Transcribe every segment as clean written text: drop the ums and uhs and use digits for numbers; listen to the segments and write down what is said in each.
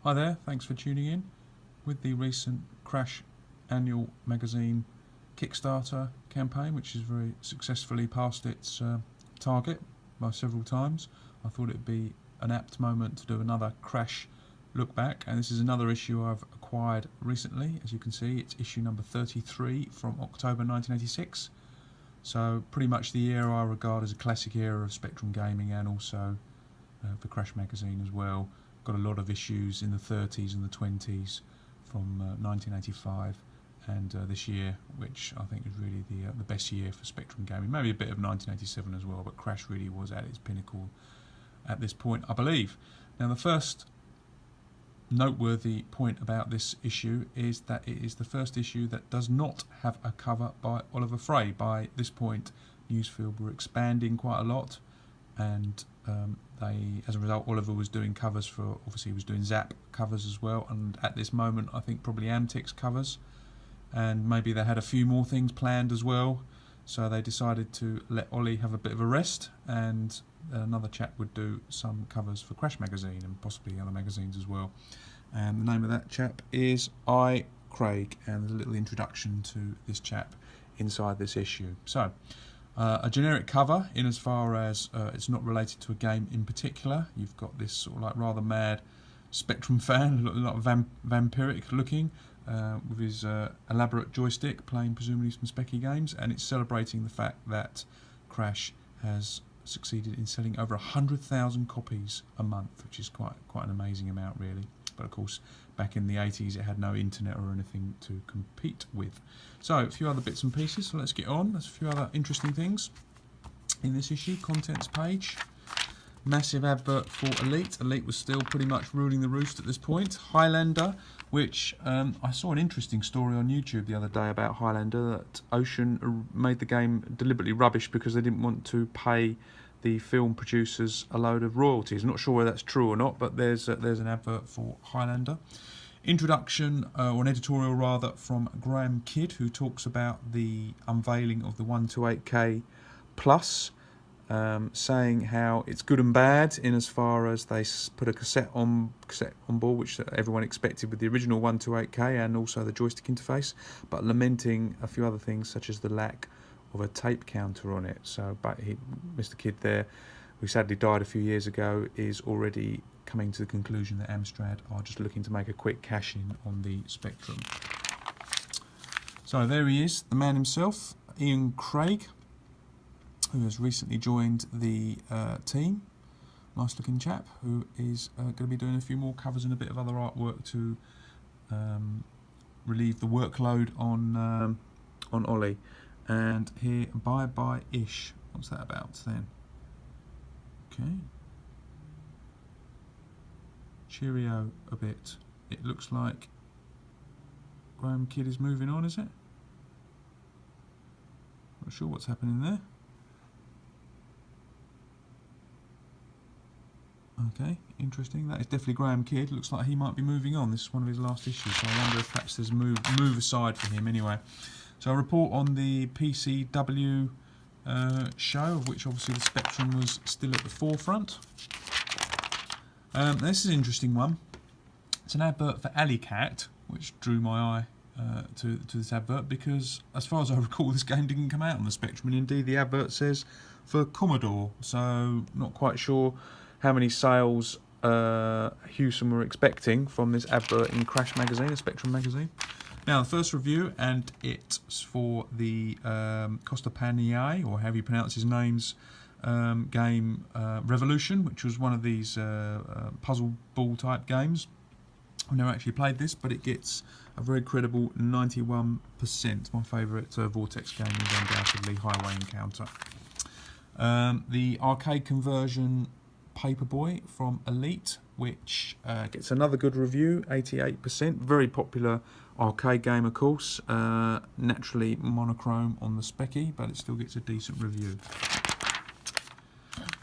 Hi there, thanks for tuning in. With the recent Crash annual magazine Kickstarter campaign, which has very successfully passed its target by several times, I thought it would be an apt moment to do another Crash look back, and this is another issue I've acquired recently. As you can see, it's issue number 33 from October 1986, so pretty much the era I regard as a classic era of Spectrum gaming, and also for Crash magazine as well. Got a lot of issues in the 30s and the 20s from 1985 and this year, which I think is really the best year for Spectrum gaming. Maybe a bit of 1987 as well, but Crash really was at its pinnacle at this point, I believe. Now, the first noteworthy point about this issue is that it is the first issue that does not have a cover by Oliver Frey. By this point, Newsfield were expanding quite a lot, and as a result, Oliver was doing covers for, obviously he was doing Zap covers as well, and at this moment I think probably Amtix covers, and maybe they had a few more things planned as well, so they decided to let Ollie have a bit of a rest, and another chap would do some covers for Crash magazine and possibly other magazines as well. And the name of that chap is Craig, and there's a little introduction to this chap inside this issue. So a generic cover in as far as it's not related to a game in particular. You've got this sort of like rather mad Spectrum fan, a lot of vampiric looking, with his elaborate joystick, playing presumably some Specky games, and it's celebrating the fact that Crash has succeeded in selling over 100,000 copies a month, which is quite an amazing amount really. But of course, back in the 80s, it had no internet or anything to compete with. So, a few other bits and pieces, so let's get on. There's a few other interesting things in this issue. Contents page. Massive advert for Elite. Elite was still pretty much ruling the roost at this point. Highlander, which I saw an interesting story on YouTube the other day about Highlander, that Ocean made the game deliberately rubbish because they didn't want to pay the film producers a load of royalties. I'm not sure whether that's true or not, but there's an advert for Highlander. Introduction, or an editorial rather, from Graham Kidd, who talks about the unveiling of the 128K Plus, saying how it's good and bad in as far as they put a cassette on board, which everyone expected with the original 128K, and also the joystick interface, but lamenting a few other things such as the lack of a tape counter on it. So, but Mr. Kidd there, who sadly died a few years ago, is already coming to the conclusion that Amstrad are just looking to make a quick cash-in on the Spectrum. So there he is, the man himself, Ian Craig, who has recently joined the team. Nice looking chap, who is going to be doing a few more covers and a bit of other artwork to relieve the workload on Ollie. And here, bye-bye-ish. What's that about then? Okay. Cheerio a bit. It looks like Graham Kidd is moving on, is it? Not sure what's happening there. Okay, interesting. That is definitely Graham Kidd. Looks like he might be moving on. This is one of his last issues, so I wonder if perhaps there's a move aside for him anyway. So a report on the PCW show, of which obviously the Spectrum was still at the forefront. This is an interesting one. It's an advert for Alley Cat, which drew my eye to this advert, because as far as I recall, this game didn't come out on the Spectrum, and indeed the advert says for Commodore, so not quite sure how many sales Hewson were expecting from this advert in Crash magazine, a Spectrum magazine. Now, the first review, and it's for the Costa Panier, or however you pronounce his name's game, Revolution, which was one of these puzzle ball type games. I've never actually played this, but it gets a very credible 91%. My favourite Vortex game is undoubtedly Highway Encounter. The arcade conversion Paperboy from Elite, which gets another good review, 88%. Very popular arcade game, of course. Naturally monochrome on the Specky, but it still gets a decent review.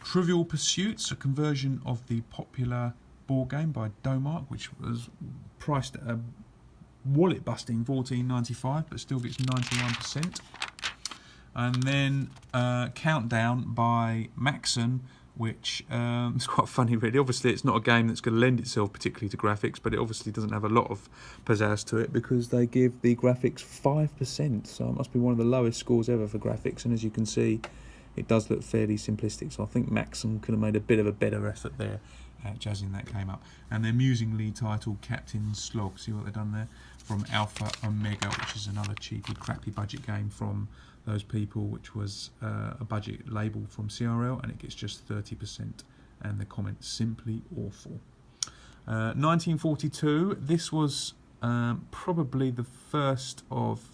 Trivial Pursuits, a conversion of the popular board game by Domark, which was priced at a wallet-busting $14.95, but still gets 91%. And then Countdown by Maxon, which is quite funny really. Obviously it's not a game that's going to lend itself particularly to graphics, but it obviously doesn't have a lot of pizzazz to it because they give the graphics 5%, so it must be one of the lowest scores ever for graphics, and as you can see it does look fairly simplistic, so I think Maxim could have made a bit of a better effort there at jazzing that game up. And they're amusingly titled Captain Slog, see what they've done there, from Alpha Omega, which is another cheapy crappy budget game from those people, which was a budget label from CRL, and it gets just 30%, and the comment simply awful. 1942, this was probably the first of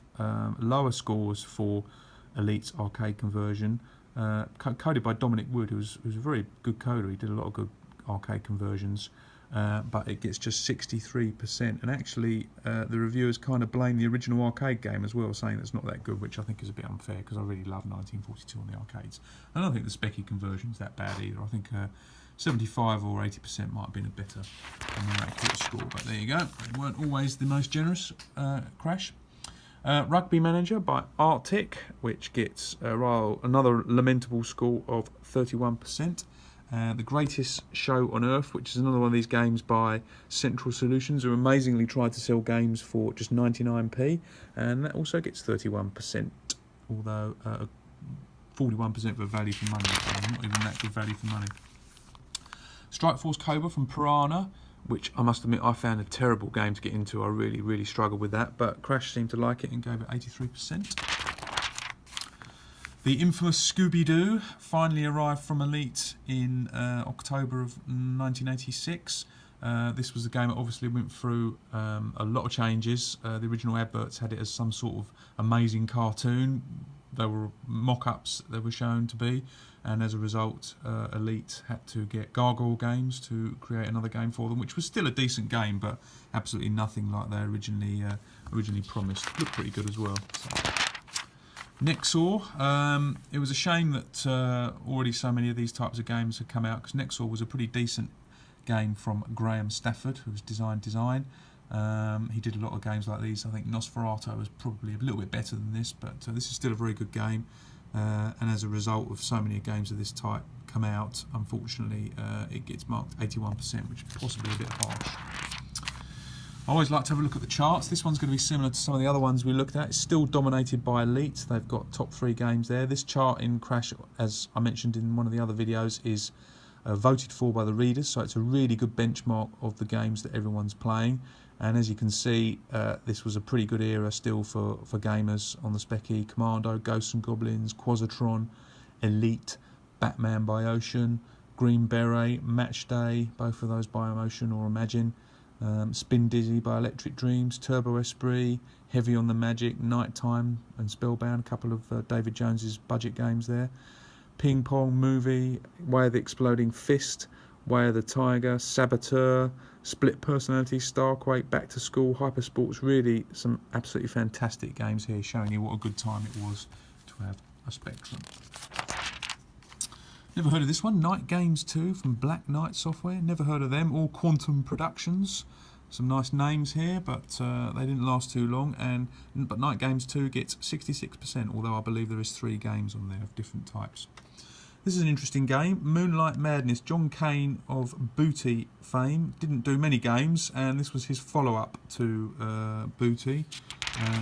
lower scores for Elite's arcade conversion, coded by Dominic Wood, who's a very good coder. He did a lot of good arcade conversions, but it gets just 63%, and actually the reviewers kind of blame the original arcade game as well, saying it's not that good, which I think is a bit unfair because I really love 1942 on the arcades. I don't think the Specky conversion is that bad either. I think 75 or 80% might have been a better and more accurate score, but there you go. They weren't always the most generous, Crash. Rugby Manager by Arctic, which gets another lamentable score of 31%. The Greatest Show on Earth, which is another one of these games by Central Solutions, who amazingly tried to sell games for just 99p, and that also gets 31%, although 41% for value for money, so not even that good value for money. Strike Force Cobra from Piranha, which I must admit I found a terrible game to get into. I really struggled with that, but Crash seemed to like it and gave it 83%. The infamous Scooby-Doo finally arrived from Elite in October of 1986. This was a game that obviously went through a lot of changes. The original adverts had it as some sort of amazing cartoon. There were mock-ups they were shown to be, and as a result Elite had to get Gargoyle Games to create another game for them, which was still a decent game, but absolutely nothing like they originally promised. Looked pretty good as well. So. Nexor, it was a shame that already so many of these types of games had come out, because Nexor was a pretty decent game from Graham Stafford, who was Design. He did a lot of games like these. I think Nosferatu was probably a little bit better than this, but this is still a very good game, and as a result of so many games of this type come out, unfortunately it gets marked 81%, which is possibly a bit harsh. I always like to have a look at the charts. This one's going to be similar to some of the other ones we looked at. It's still dominated by Elite. They've got top 3 games there. This chart in Crash, as I mentioned in one of the other videos, is voted for by the readers, so it's a really good benchmark of the games that everyone's playing. And as you can see, this was a pretty good era still for gamers on the Specky. Commando, Ghosts and Goblins, Quasitron, Elite, Batman by Ocean, Green Beret, Match Day, both of those by Emotion or Imagine. Spin Dizzy by Electric Dreams, Turbo Esprit, Heavy on the Magic, Nighttime and Spellbound, a couple of David Jones's budget games there. Ping Pong Movie, Way of the Exploding Fist, Way of the Tiger, Saboteur, Split Personality, Starquake, Back to School, Hypersports. Really some absolutely fantastic games here, showing you what a good time it was to have a Spectrum. Never heard of this one, Night Games 2 from Black Knight Software. Never heard of them. All Quantum Productions. Some nice names here, but they didn't last too long. But Night Games 2 gets 66%, although I believe there is 3 games on there of different types. This is an interesting game, Moonlight Madness. John Kane of Booty fame didn't do many games, and this was his follow-up to Booty,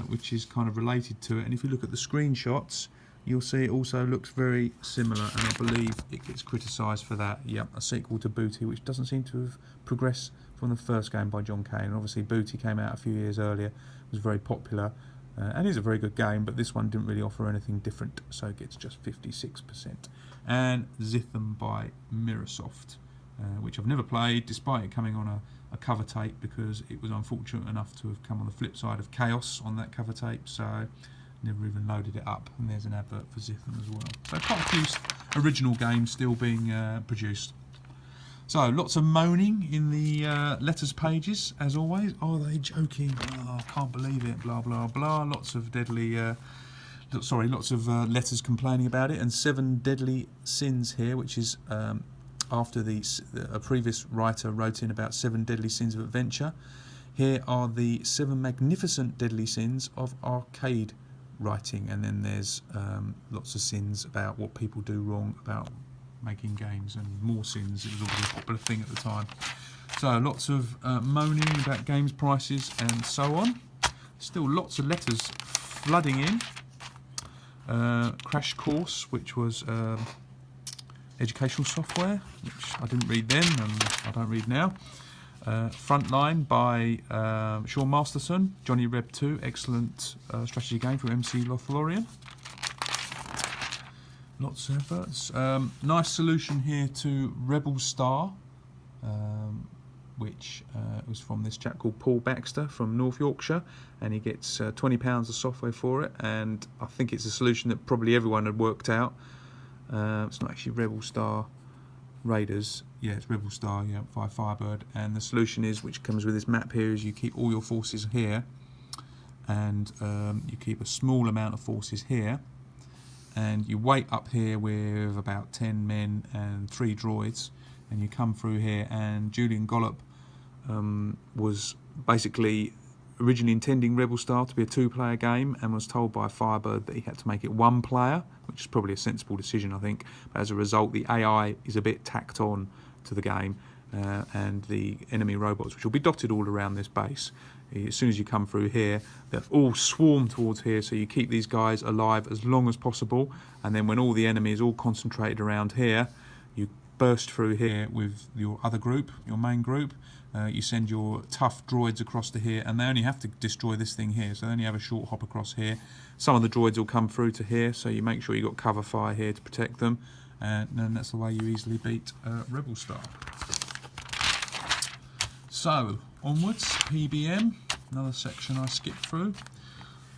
which is kind of related to it. And if you look at the screenshots, you'll see it also looks very similar, and I believe it gets criticised for that. Yep, a sequel to Booty, which doesn't seem to have progressed from the first game by John Kane. And obviously Booty came out a few years earlier, was very popular, and is a very good game, but this one didn't really offer anything different, so it gets just 56%. And Zitham by Mirrorsoft, which I've never played, despite it coming on a cover tape, because it was unfortunate enough to have come on the flip side of Chaos on that cover tape, so never even loaded it up. And there's an advert for Zitham as well. So quite a few original games still being produced. So lots of moaning in the letters pages, as always. Oh, are they joking? Oh, I can't believe it. Blah blah blah. Lots of deadly. Lots of letters complaining about it, and 7 deadly sins here, which is after a previous writer wrote in about 7 deadly sins of adventure. Here are the 7 magnificent deadly sins of arcade writing, and then there's lots of sins about what people do wrong about making games, and more sins. It was always a popular thing at the time. So lots of moaning about games prices and so on. Still lots of letters flooding in. Crash Course, which was educational software, which I didn't read then and I don't read now. Frontline by Sean Masterson. Johnny Reb 2, excellent strategy game from MC Lothlorien. Lots of efforts. Nice solution here to Rebel Star, which was from this chap called Paul Baxter from North Yorkshire, and he gets £20 of software for it, and I think it's a solution that probably everyone had worked out. It's not actually Rebel Star Raiders, yeah, it's Rebel Star, yeah, by Firebird, and the solution is, which comes with this map here, is you keep all your forces here, and you keep a small amount of forces here, and you wait up here with about 10 men and 3 droids, and you come through here. And Julian Gollop was basically originally intending Rebel Star to be a 2-player game, and was told by Firebird that he had to make it 1 player, which is probably a sensible decision, I think. But as a result, the AI is a bit tacked on to the game, and the enemy robots, which will be dotted all around this base. As soon as you come through here, they've all swarmed towards here, so you keep these guys alive as long as possible, and then when all the enemies all concentrated around here, you burst through here with your other group, your main group. You send your tough droids across to here, and they only have to destroy this thing here, so they only have a short hop across here. Some of the droids will come through to here, so you make sure you've got cover fire here to protect them, and then that's the way you easily beat Rebel Star. So, onwards, PBM, another section I skipped through.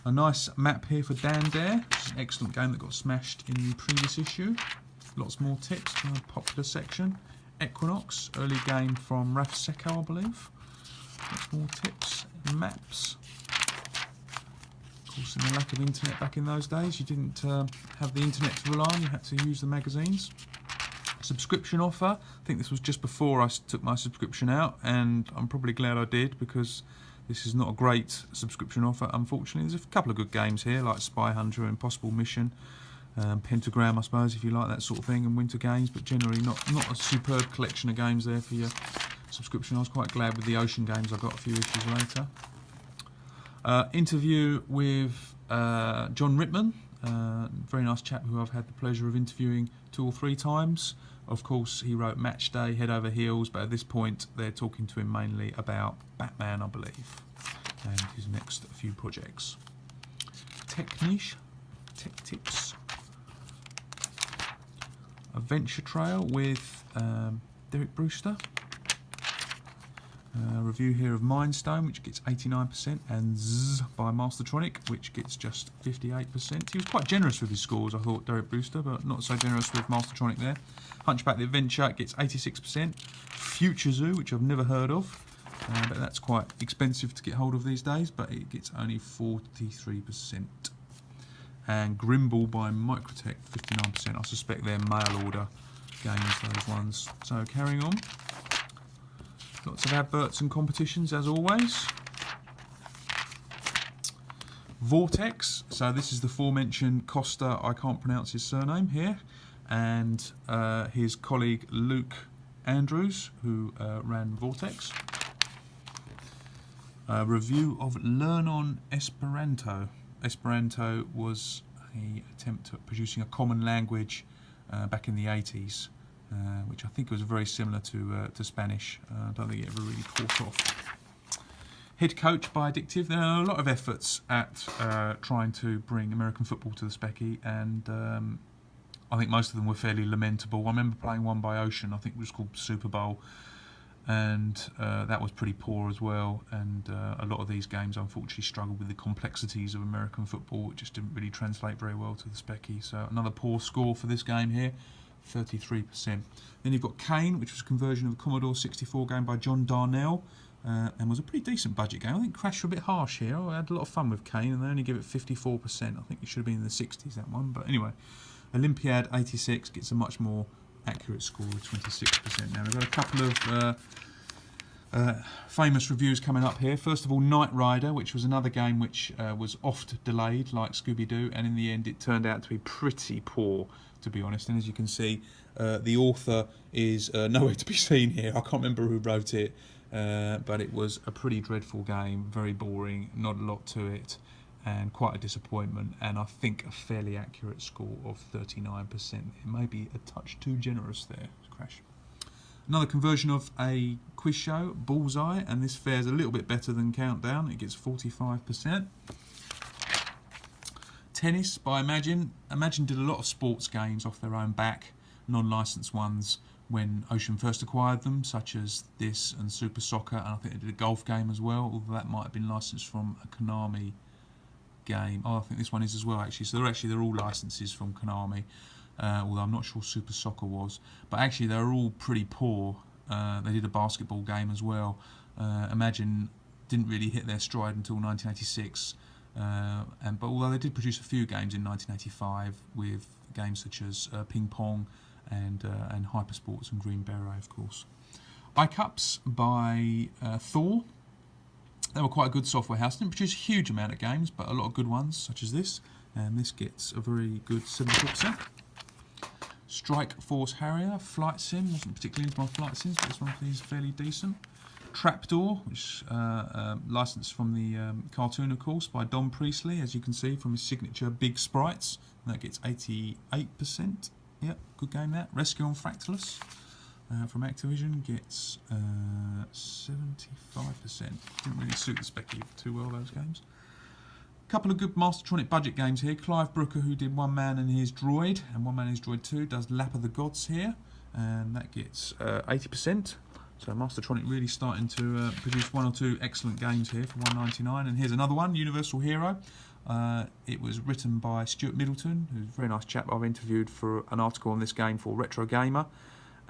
A nice map here for Dan Dare, which is an excellent game that got smashed in the previous issue. Lots more tips from a popular section. Equinox, early game from Raf Secco, I believe. Lots more tips and maps. Of course, in the lack of internet back in those days, you didn't have the internet to rely on, you had to use the magazines. Subscription offer, I think this was just before I took my subscription out, and I'm probably glad I did, because this is not a great subscription offer, unfortunately. There's a couple of good games here, like Spy Hunter, Impossible Mission, Pentagram, I suppose, if you like that sort of thing, and Winter Games, but generally not a superb collection of games there for your subscription. I was quite glad with the Ocean games I got a few issues later. Interview with John Rittman, very nice chap who I've had the pleasure of interviewing 2 or 3 times. Of course, he wrote Match Day, Head Over Heels, but at this point they're talking to him mainly about Batman, I believe, and his next few projects. Tech Niche, Tech Tips. Adventure Trail with Derek Brewster. Review here of Mindstone, which gets 89%, and Zzz by Mastertronic, which gets just 58%. He was quite generous with his scores, I thought, Derek Brewster, but not so generous with Mastertronic there. Hunchback the Adventure gets 86%. Future Zoo, which I've never heard of, but that's quite expensive to get hold of these days, but it gets only 43%. And Grimble by Microtech, 59%. I suspect they're mail order games, those ones. So carrying on. Lots of adverts and competitions as always. Vortex, so this is the aforementioned Costa, I can't pronounce his surname here, and his colleague Luke Andrews, who ran Vortex. Review of Learn on Esperanto. Esperanto was an attempt at producing a common language back in the 80s. Which I think was very similar to Spanish. I don't think it ever really caught off. Head Coach by Addictive. There are a lot of efforts at trying to bring American football to the Specky, and I think most of them were fairly lamentable. I remember playing one by Ocean, I think it was called Super Bowl, and that was pretty poor as well. And a lot of these games unfortunately struggled with the complexities of American football. It just didn't really translate very well to the Specky. So another poor score for this game here. 33%. Then you've got Kane, which was a conversion of a Commodore 64 game by John Darnell, and was a pretty decent budget game. I think Crash were a bit harsh here. I had a lot of fun with Kane, and they only give it 54%. I think it should have been in the 60s, that one. But anyway, Olympiad 86 gets a much more accurate score of 26%. Now we've got a couple of famous reviews coming up here. First of all, Knight Rider, which was another game which was oft delayed, like Scooby-Doo, and in the end it turned out to be pretty poor. to be honest. And as you can see, the author is nowhere to be seen here. I can't remember who wrote it, but it was a pretty dreadful game, very boring, not a lot to it, and quite a disappointment. And I think a fairly accurate score of 39%. It may be a touch too generous there, Crash. Another conversion of a quiz show, Bullseye, and this fares a little bit better than Countdown. It gets 45%. Tennis by Imagine. Imagine did a lot of sports games off their own back, non-licensed ones, when Ocean first acquired them, such as this and Super Soccer, and I think they did a golf game as well, although that might have been licensed from a Konami game. Oh, I think this one is as well, actually. So they're all licenses from Konami. Although I'm not sure Super Soccer was, but actually they're all pretty poor. They did a basketball game as well. Imagine didn't really hit their stride until 1986, but although they did produce a few games in 1985 with games such as Ping Pong and Hypersports and Green Beret, of course. iCups by Thor. They were quite a good software house. Didn't produce a huge amount of games, but a lot of good ones, such as this. And this gets a very good 74%. Strike Force Harrier, Flight Sim, wasn't particularly into my flight sims, but this one is fairly decent. Trapdoor, which licensed from the cartoon, of course, by Don Priestley, as you can see from his signature big sprites, and that gets 88%. Yep, good game that. Rescue on Fractalus from Activision gets 75%. Didn't really suit the spec too well, those games. Couple of good Mastertronic budget games here. Clive Brooker, who did One Man and His Droid, and One Man and His Droid 2, does Lap of the Gods here, and that gets 80%. So Mastertronic really starting to produce one or two excellent games here for $1.99. And here's another one, Universal Hero. It was written by Stuart Middleton, who's a very nice chap I've interviewed for an article on this game for Retro Gamer.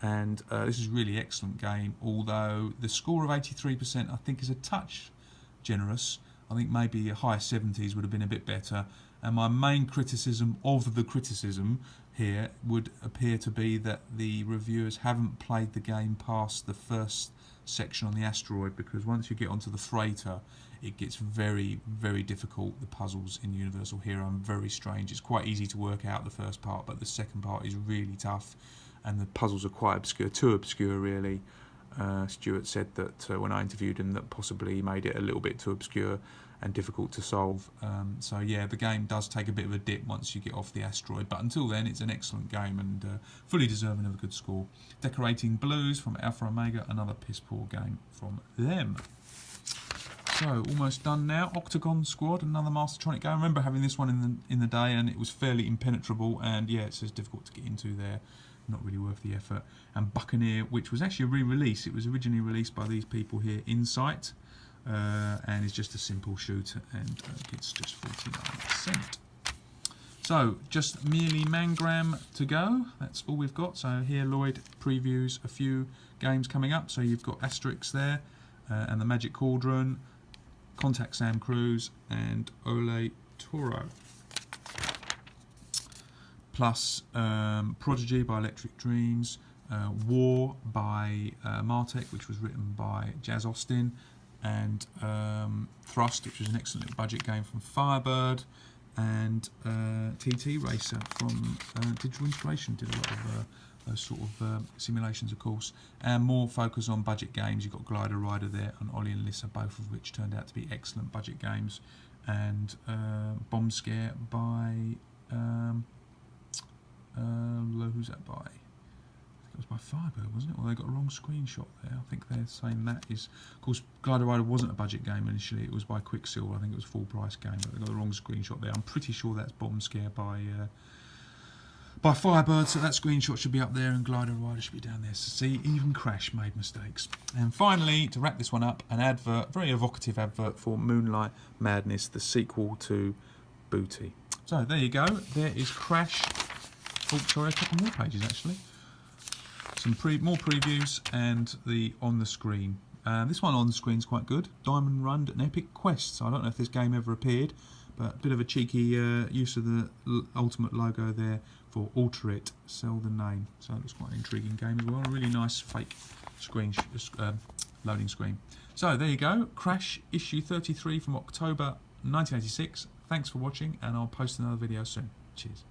And this is a really excellent game, although the score of 83% I think is a touch generous. I think maybe a high 70s would have been a bit better. And my main criticism of the criticism here would appear to be that the reviewers haven't played the game past the first section on the asteroid, because once you get onto the freighter, it gets very, very difficult. The puzzles in Universal Hero are very strange. It's quite easy to work out the first part, but the second part is really tough, and the puzzles are quite obscure, too obscure really. Stuart said that when I interviewed him, that possibly he made it a little bit too obscure and difficult to solve. So yeah, the game does take a bit of a dip once you get off the asteroid, but until then it's an excellent game and fully deserving of a good score. Decorating Blues from Alpha Omega, another piss poor game from them. So almost done now. Octagon Squad, another Mastertronic game. I remember having this one in the day, and it was fairly impenetrable, and yeah, it's difficult to get into there. Not really worth the effort. And Buccaneer, which was actually a re-release. It was originally released by these people here, Insight, and it's just a simple shooter, and it's just 49%. So just merely Mangram to go. That's all we've got. So here Lloyd previews a few games coming up. So you've got Asterix there, and the Magic Cauldron, Contact Sam Cruise, and Ole Toro. Plus Prodigy by Electric Dreams, War by Martek, which was written by Jazz Austin, and Thrust, which was an excellent budget game from Firebird, and TT Racer from Digital Inspiration, did a lot of those sort of simulations, of course, and more focus on budget games. You've got Glider Rider there and Ollie and Lissa, both of which turned out to be excellent budget games, and Bomb Scare by who's that by? I think it was by Firebird, wasn't it? Well, they got a wrong screenshot there. I think they're saying that is, of course, Glider Rider wasn't a budget game initially. It was by Quicksilver. I think it was a full price game, but they got the wrong screenshot there. I'm pretty sure that's Bomb Scare by Firebird, so that screenshot should be up there, and Glider Rider should be down there. So see, even Crash made mistakes. And finally, to wrap this one up, an advert, very evocative advert for Moonlight Madness, the sequel to Booty. So there you go. There is Crash. Oh, sorry, a couple more pages actually. Some more previews and the on the screen. This one on the screen is quite good. Diamond Run and Epic Quest. So I don't know if this game ever appeared, but a bit of a cheeky use of the Ultimate logo there for Alter It, Sell the Name. So it looks quite an intriguing game as well. A really nice fake screen loading screen. So there you go. Crash issue 33 from October 1986. Thanks for watching, and I'll post another video soon. Cheers.